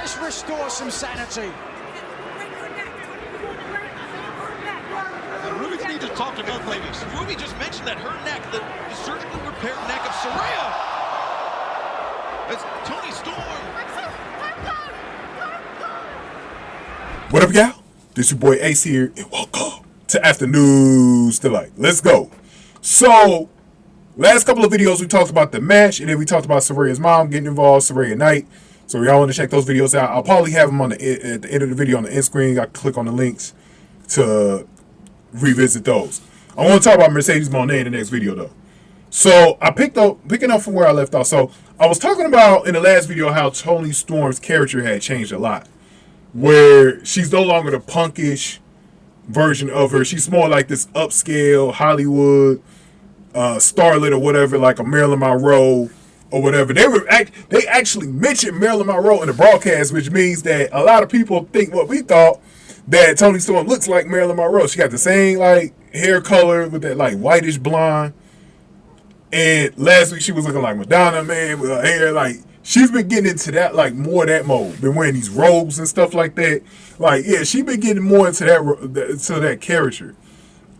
Let's restore some sanity. The Ruby need to talk to both ladies. Ruby just mentioned that her neck, the surgically repaired neck of Saraya. That's Toni Storm. What up, y'all? This your boy Ace here, and welcome to Afternoons Delight. Let's go. So, last couple of videos we talked about the match, and then we talked about Saraya's mom getting involved, Saraya Knight. So y'all want to check those videos out. I'll probably have them at the end of the video on the end screen. I can click on the links to revisit those. I want to talk about Mercedes Moné in the next video though. So I picking up from where I left off. So I was talking about in the last video how Toni Storm's character had changed a lot, where she's no longer the punkish version of her. She's more like this upscale Hollywood starlet or whatever, like a Marilyn Monroe or whatever. They actually mentioned Marilyn Monroe in the broadcast, which means that a lot of people think what we thought, that Toni Storm looks like Marilyn Monroe. She got the same like hair color with that like whitish blonde. And last week she was looking like Madonna, man, with her hair. Like, she's been getting into that, like, more of that mode. Been wearing these robes and stuff like that. Like, yeah, she been getting more into that character.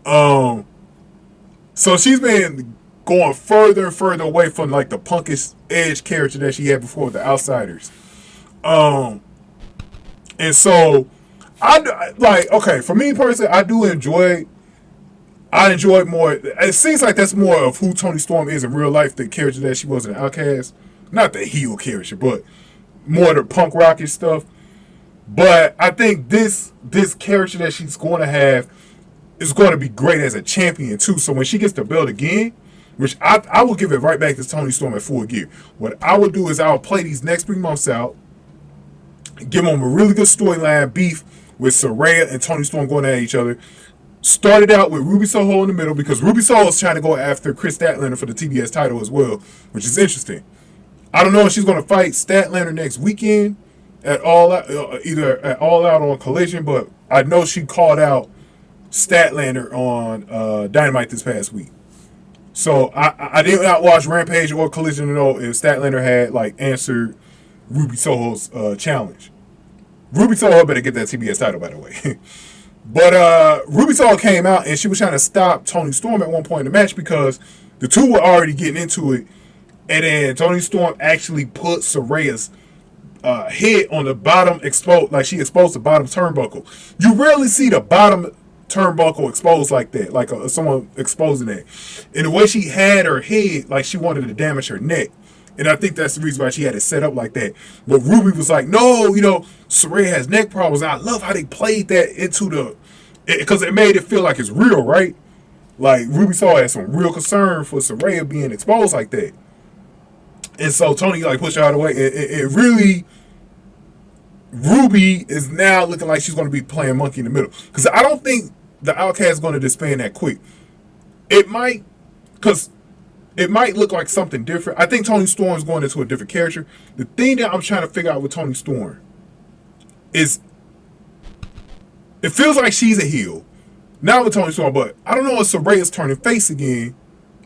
So she's been going further and further away from, like, the punkish edge character that she had before with the Outsiders. And so, okay, for me personally, I enjoy more. It seems like that's more of who Toni Storm is in real life, the character that she was in Outcast. Not the heel character, but more the punk rockish stuff. But I think this character that she's going to have is going to be great as a champion too. So when she gets the belt again, which I will give it right back to Toni Storm at full gear. What I would do is I'll play these next 3 months out, give them a really good storyline beef with Saraya and Toni Storm going at each other. Started out with Ruby Soho in the middle because Ruby Soho is trying to go after Chris Statlander for the TBS title as well, which is interesting. I don't know if she's going to fight Statlander next weekend at All Out, either at All Out or on Collision, but I know she called out Statlander on Dynamite this past week. So I did not watch Rampage or Collision to know if Statlander had like answered Ruby Soho's challenge. Ruby Soho better get that TBS title, by the way. But Ruby Soho came out and she was trying to stop Toni Storm at one point in the match because the two were already getting into it. And then Toni Storm actually put Saraya's head on the bottom, like she exposed the bottom turnbuckle. You rarely see the bottom turnbuckle exposed like that, like someone exposing that. And the way she had her head, like she wanted to damage her neck. And I think that's the reason why she had it set up like that. But Ruby was like, no, Saraya has neck problems. And I love how they played that into because it made it feel like it's real, right? Like Ruby Soho had some real concern for Saraya being exposed like that. And so Toni like pushed her out of the way. It really, Ruby is now looking like she's going to be playing monkey in the middle. Because I don't think the Outcast is going to disband that quick. It might, because it might look like something different. I think Toni Storm is going into a different character. The thing that I'm trying to figure out with Toni Storm is, it feels like she's a heel. Not with Toni Storm, but I don't know if Saraya's turning face again.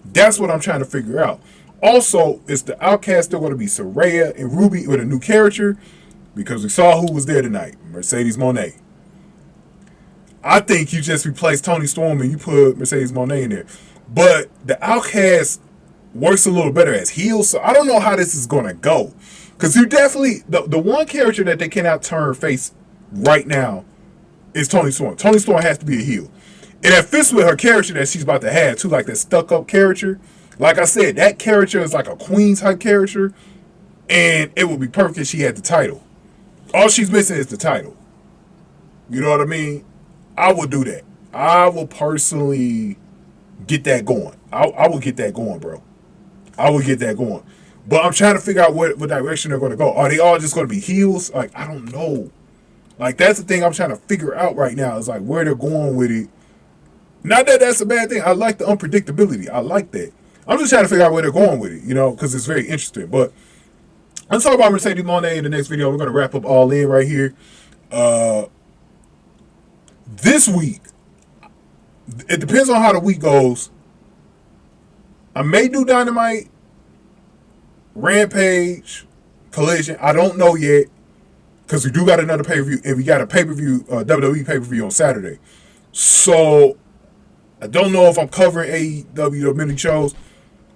That's what I'm trying to figure out. Also, is the Outcast still going to be Saraya and Ruby with a new character? Because we saw who was there tonight, Mercedes Moné. I think you just replaced Toni Storm and you put Mercedes Moné in there. But the Outcast works a little better as heels, so I don't know how this is going to go. Because you definitely, the one character that they cannot turn face right now is Toni Storm. Toni Storm has to be a heel. And that fits with her character that she's about to have, too, like that stuck-up character. Like I said, that character is like a queen-type character, and it would be perfect if she had the title. All she's missing is the title. You know what I mean? I would do that. I will personally get that going. I will get that going, bro. I will get that going. But I'm trying to figure out what direction they're going to go. Are they all just going to be heels? Like, I don't know. Like, that's the thing I'm trying to figure out right now is, like, where they're going with it. Not that that's a bad thing. I like the unpredictability. I like that. I'm just trying to figure out where they're going with it, because it's very interesting. But let's talk about Mercedes Moné in the next video. We're going to wrap up All In right here. This week, it depends on how the week goes. I may do Dynamite, Rampage, Collision. I don't know yet. because we do got another pay-per-view, and we got a pay-per-view, WWE pay-per-view on Saturday. So I don't know if I'm covering AEW mini shows.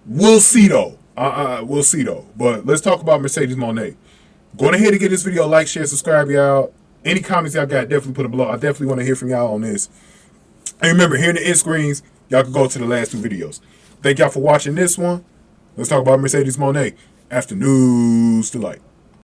We'll see though. We'll see though. But let's talk about Mercedes Moné. Go ahead and get this video, like, share, subscribe, y'all. Any comments y'all got, definitely put them below. I definitely want to hear from y'all on this. And remember, here in the end screens, y'all can go to the last 2 videos. Thank y'all for watching this one. Let's talk about Mercedes Moné after News to Light.